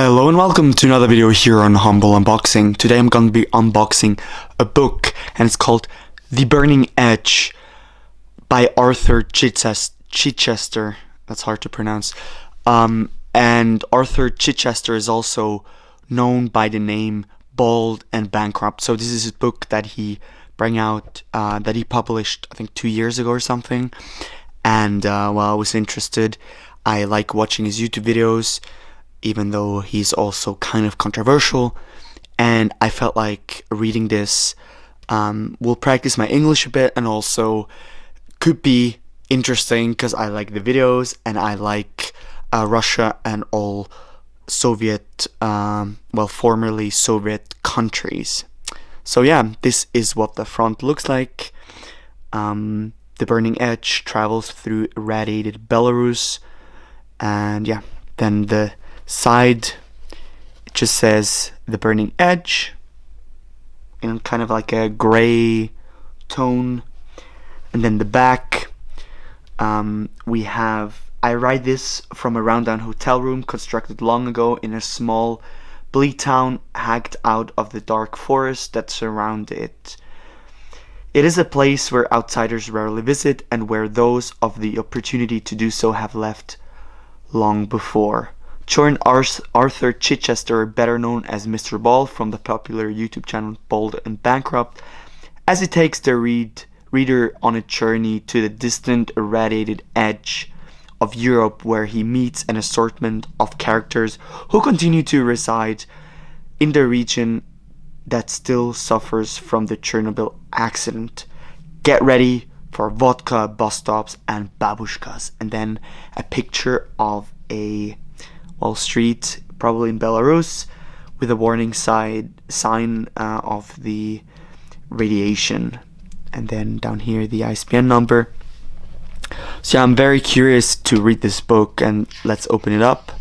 Hello and welcome to another video here on Humble Unboxing. Today I'm going to be unboxing a book and it's called The Burning Edge by Arthur Chichester. That's hard to pronounce. And Arthur Chichester is also known by the name Bald and Bankrupt. So this is a book that he that he published I think 2 years ago or something. And well, I was interested. I like watching his YouTube videos, even though he's also kind of controversial, and I felt like reading this will practice my English a bit and also could be interesting because I like the videos and I like Russia and all Soviet, well, formerly Soviet countries. So yeah, this is what the front looks like. The Burning Edge travels through irradiated Belarus, and yeah, then the side, it just says The Burning Edge in kind of like a gray tone, and then the back, we have, I write this from a rundown hotel room constructed long ago in a small bleak town hacked out of the dark forest that surround it. It is a place where outsiders rarely visit and where those of the opportunity to do so have left long before. Join Arthur Chichester, better known as Mr. Bald from the popular YouTube channel Bald and Bankrupt, as he takes the reader on a journey to the distant irradiated edge of Europe, where he meets an assortment of characters who continue to reside in the region that still suffers from the Chernobyl accident. Get ready for vodka, bus stops, and babushkas. And then a picture of a street, probably in Belarus, with a warning sign of the radiation, and then down here the ISBN number. So yeah, I'm very curious to read this book, and let's open it up.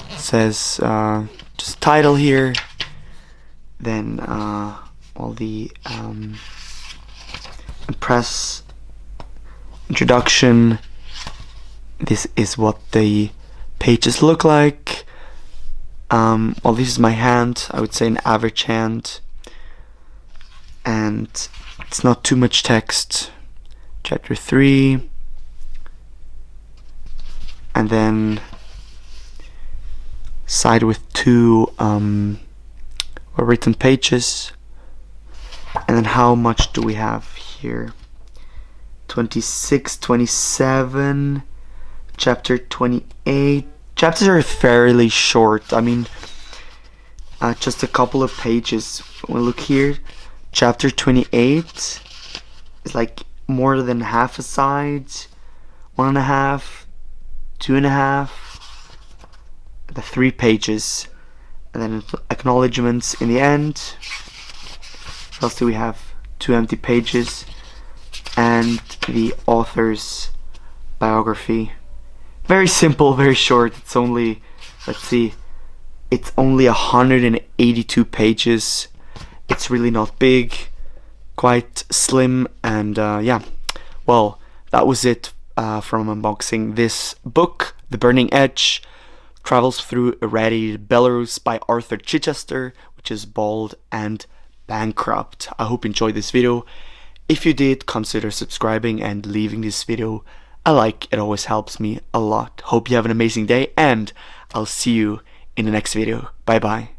It says just title here, then all the press introduction. This is what the pages look like. Well, this is my hand, I would say an average hand, and it's not too much text. Chapter 3, and then side with two written pages, and then how much do we have here? 26, 27, chapter 28. Chapters are fairly short. I mean, just a couple of pages. When we look here, chapter 28 is like more than half a side, 1.5, 2.5, the 3 pages, and then acknowledgements in the end. What else do we have? 2 empty pages, and the author's biography. Very simple, very short. It's only, let's see, it's only 182 pages. It's really not big, quite slim, and yeah, well, that was it from unboxing this book. The Burning Edge travels through irradiated Belarus by Arthur Chichester, which is Bald and Bankrupt. I hope you enjoyed this video. If you did, consider subscribing and leaving this video a like. It always helps me a lot. Hope you have an amazing day, and I'll see you in the next video. Bye bye.